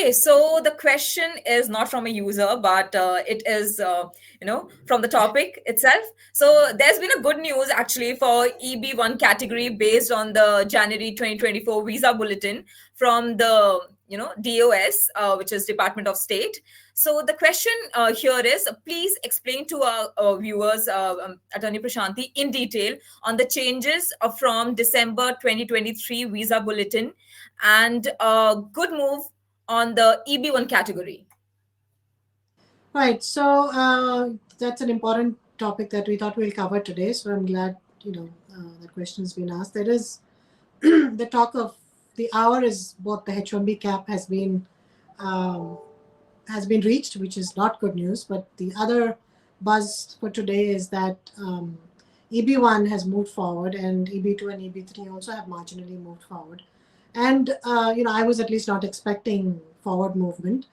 Okay, so the question is not from a user, but it is, from the topic itself. So there's been a good news actually for EB1 category based on the January 2024 visa bulletin from the, DOS, which is Department of State. So the question here is, please explain to our viewers, Attorney Prashanti, in detail on the changes from December 2023 visa bulletin and a good move on the EB1 category. Right. So that's an important topic that we thought we'll cover today. So I'm glad, that question has been asked. There is the talk of the hour is both the H-1B cap has been reached, which is not good news. But the other buzz for today is that EB1 has moved forward, and EB2 and EB3 also have marginally moved forward. And I was at least not expecting forward movement.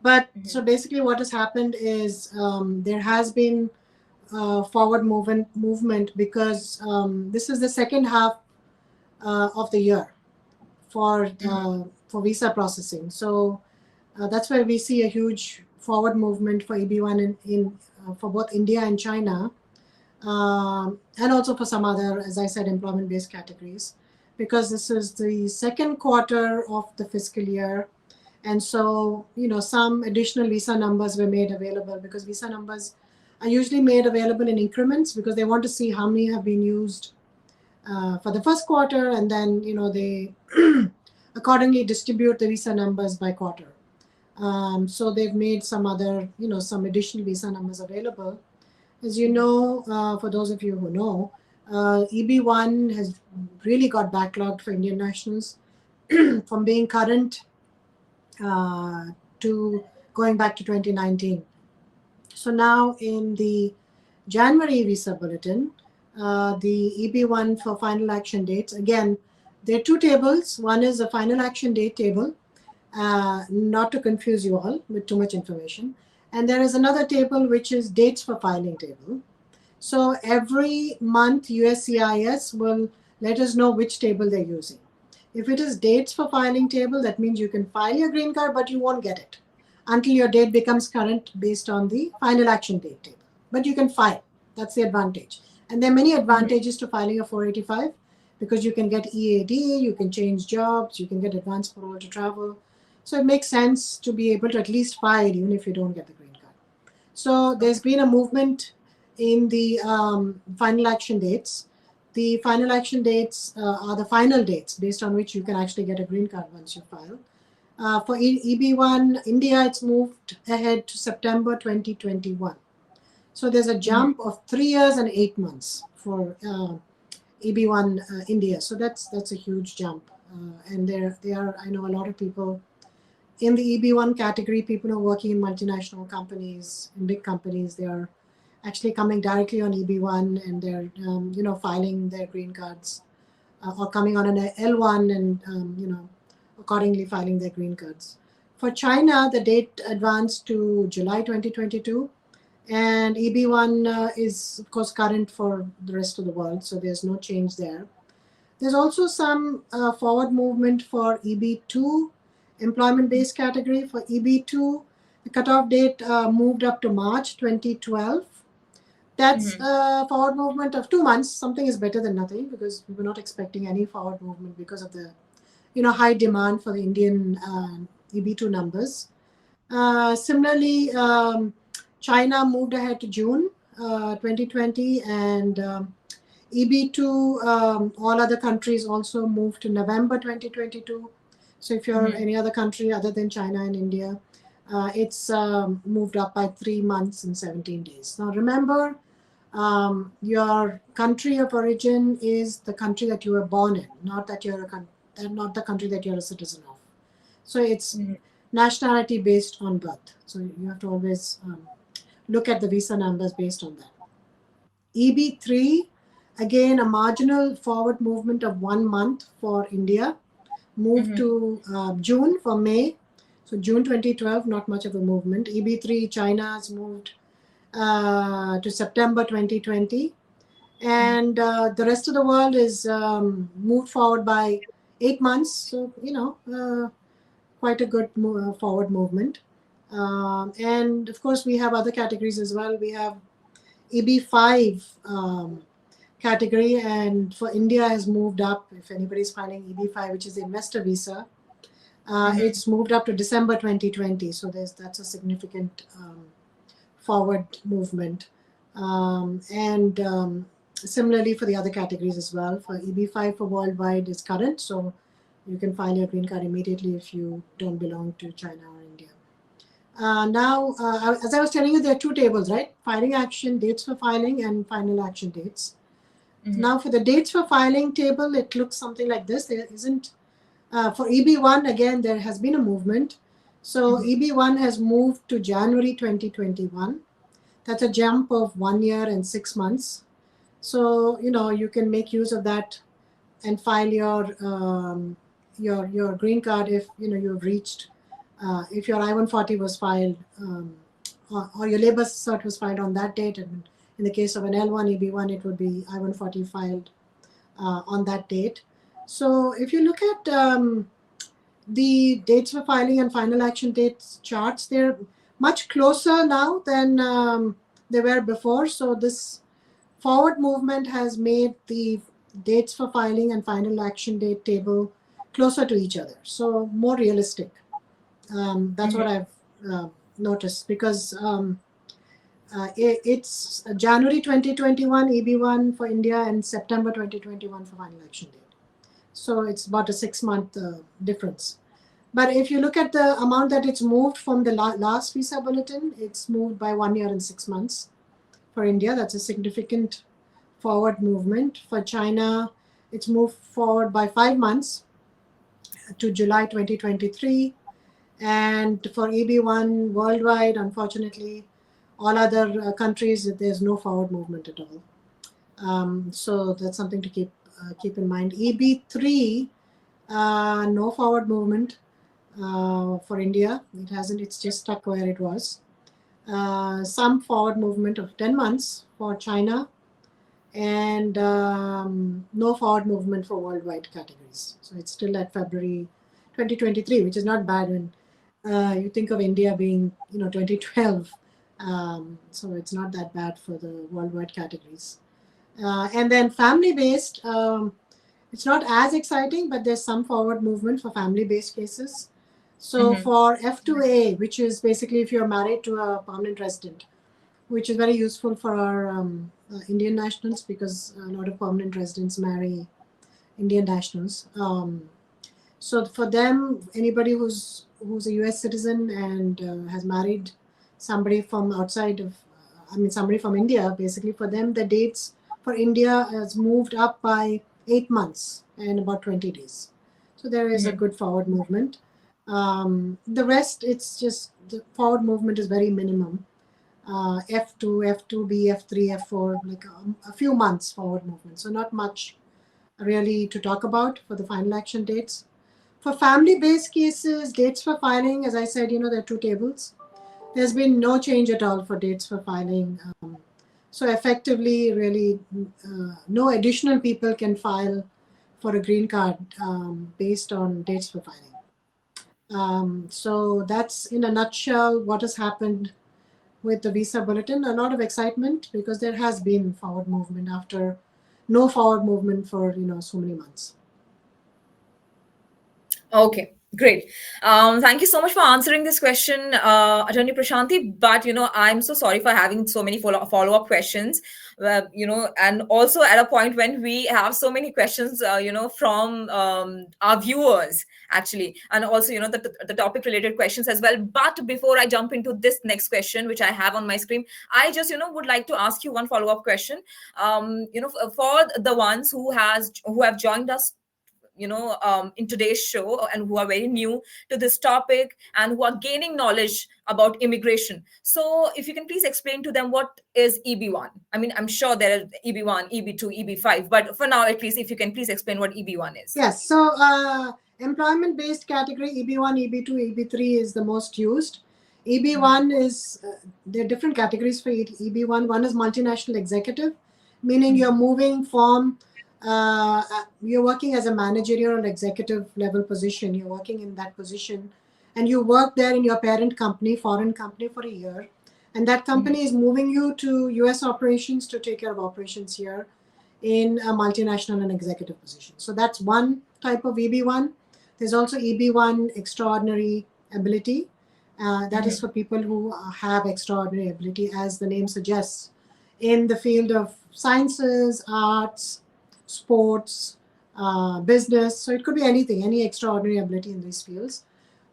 But so basically what has happened is there has been forward movement because this is the second half of the year for visa processing. So that's where we see a huge forward movement for EB1 in for both India and China, and also for some other, as I said, employment-based categories, because this is the second quarter of the fiscal year. And so, some additional visa numbers were made available, because visa numbers are usually made available in increments because they want to see how many have been used for the first quarter, and then, they accordingly distribute the visa numbers by quarter. So they've made some other, some additional visa numbers available. As you know, for those of you who know, EB1 has really got backlogged for Indian nationals from being current to going back to 2019. So now in the January visa bulletin, the EB1 for final action dates, again, there are two tables. One is a final action date table, not to confuse you all with too much information. And there is another table which is dates for filing table. So every month USCIS will let us know which table they're using. If it is dates for filing table, that means you can file your green card, but you won't get it until your date becomes current based on the final action date table. But you can file. That's the advantage. And there are many advantages to filing a 485, because you can get EAD, you can change jobs, you can get advance parole to travel. So it makes sense to be able to at least file even if you don't get the green card. So there's been a movement in the final action dates. The final action dates are the final dates based on which you can actually get a green card once you file. For EB1 India, it's moved ahead to September 2021. So there's a jump of 3 years and 8 months for EB1 India. So that's a huge jump. And there are, I know a lot of people in the EB1 category, people who are working in multinational companies, in big companies, they are actually coming directly on EB1, and they're, filing their green cards or coming on an L1 and, accordingly filing their green cards. For China, the date advanced to July 2022, and EB1 is, of course, current for the rest of the world, so there's no change there. There's also some forward movement for EB2, employment-based category. For EB2, the cutoff date moved up to March 2012. That's a forward movement of 2 months. Something is better than nothing, because we were not expecting any forward movement because of the, high demand for the Indian EB2 numbers. Similarly, China moved ahead to June 2020, and EB2, all other countries also moved to November 2022. So if you're any other country other than China and India, it's moved up by 3 months and 17 days. Now remember, your country of origin is the country that you were born in, not that you're not the country that you're a citizen of. So it's nationality based on birth. So you have to always look at the visa numbers based on that. EB3, again, a marginal forward movement of 1 month for India, moved to June for May. So June 2012, not much of a movement. EB3, China has moved to September 2020. And the rest of the world is moved forward by 8 months. So, quite a good forward movement. And of course, we have other categories as well. We have EB5 category, and for India has moved up. If anybody's filing EB5, which is the investor visa, it's moved up to December 2020. So that's a significant forward movement. And similarly for the other categories as well. For EB5 for worldwide is current, so you can file your green card immediately if you don't belong to China or India. Now, as I was telling you, there are two tables, right? Filing action, dates for filing, and final action dates. Now, for the dates for filing table, it looks something like this. There isn't, for EB1, again, there has been a movement. So EB1 has moved to January 2021. That's a jump of 1 year and 6 months. So, you can make use of that and file your green card if, you've reached, if your I-140 was filed, or your labor cert was filed on that date. And in the case of an L1, EB1, it would be I-140 filed on that date. So if you look at the dates for filing and final action dates charts, they're much closer now than they were before. So this forward movement has made the dates for filing and final action date table closer to each other, so more realistic. That's what I've noticed, because it's January 2021 EB1 for India and September 2021 for final action date. So it's about a 6-month difference. But if you look at the amount that it's moved from the last visa bulletin, it's moved by 1 year and 6 months for India. That's a significant forward movement. For China, it's moved forward by 5 months to July 2023. And for EB1 worldwide, unfortunately, all other countries, there's no forward movement at all. So that's something to keep in mind. EB3, no forward movement for India. It's just stuck where it was. Some forward movement of 10 months for China, and no forward movement for worldwide categories. So it's still at February 2023, which is not bad when you think of India being, 2012. So it's not that bad for the worldwide categories. And then family-based, it's not as exciting, but there's some forward movement for family-based cases. So for F2A, which is basically if you're married to a permanent resident, which is very useful for our Indian nationals, because a lot of permanent residents marry Indian nationals. So for them, anybody who's a US citizen and has married somebody from outside of, somebody from India, basically for them, the dates for India has moved up by 8 months and about 20 days. So there is a good forward movement. The rest, it's just the forward movement is very minimum. F2, F2B, F3, F4, like a few months forward movement. So not much really to talk about for the final action dates. For family-based cases, dates for filing, as I said, there are two tables. There's been no change at all for dates for filing. So effectively, really, no additional people can file for a green card based on dates for filing. So that's in a nutshell what has happened with the visa bulletin. A lot of excitement because there has been forward movement after no forward movement for so many months. Okay, great. Thank you so much for answering this question, Attorney Prashanti. But I'm so sorry for having so many follow-up questions. And also at a point when we have so many questions, from our viewers actually, and also the topic related questions as well. But before I jump into this next question, which I have on my screen, I just would like to ask you one follow-up question. For the ones who have joined us in today's show and who are very new to this topic and who are gaining knowledge about immigration. So if you can please explain to them what is EB1. I'm sure there are EB1, EB2, EB5, but for now, at least, if you can please explain what EB1 is. Yes. So employment-based category, EB1, EB2, EB3 is the most used. EB1 is, there are different categories for EB1. One is multinational executive, meaning you're moving from you're working as a managerial or executive level position. You're working in that position and you work there in your parent company, foreign company, for a year, and that company is moving you to US operations to take care of operations here in a multinational and executive position. So that's one type of EB1. There's also EB1 extraordinary ability. That is for people who have extraordinary ability, as the name suggests, in the field of sciences, arts, sports, business. So it could be anything, any extraordinary ability in these fields.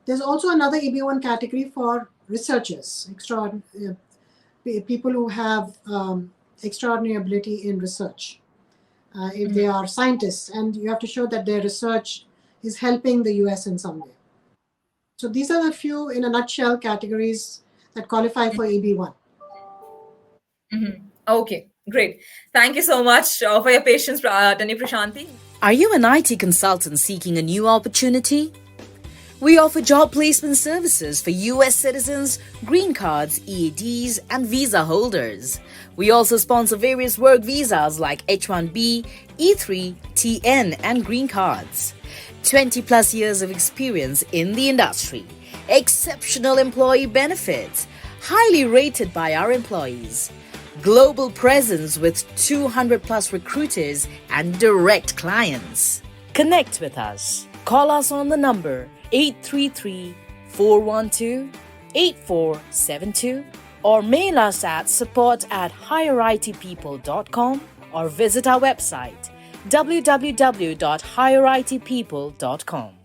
There's also another EB1 category for researchers, people who have extraordinary ability in research. If they are scientists, and you have to show that their research is helping the US in some way. So these are the few, in a nutshell, categories that qualify for EB1. Okay, great. Thank you so much for your patience, Tani Prashanti. Are you an IT consultant seeking a new opportunity? We offer job placement services for US citizens, green cards, EADs, and visa holders. We also sponsor various work visas like H1B, E3, TN, and green cards. 20 plus years of experience in the industry. Exceptional employee benefits. Highly rated by our employees. Global presence with 200 plus recruiters and direct clients. Connect with us. Call us on the number 833-412-8472 or mail us at support@higheritpeople.com or visit our website www.higheritpeople.com.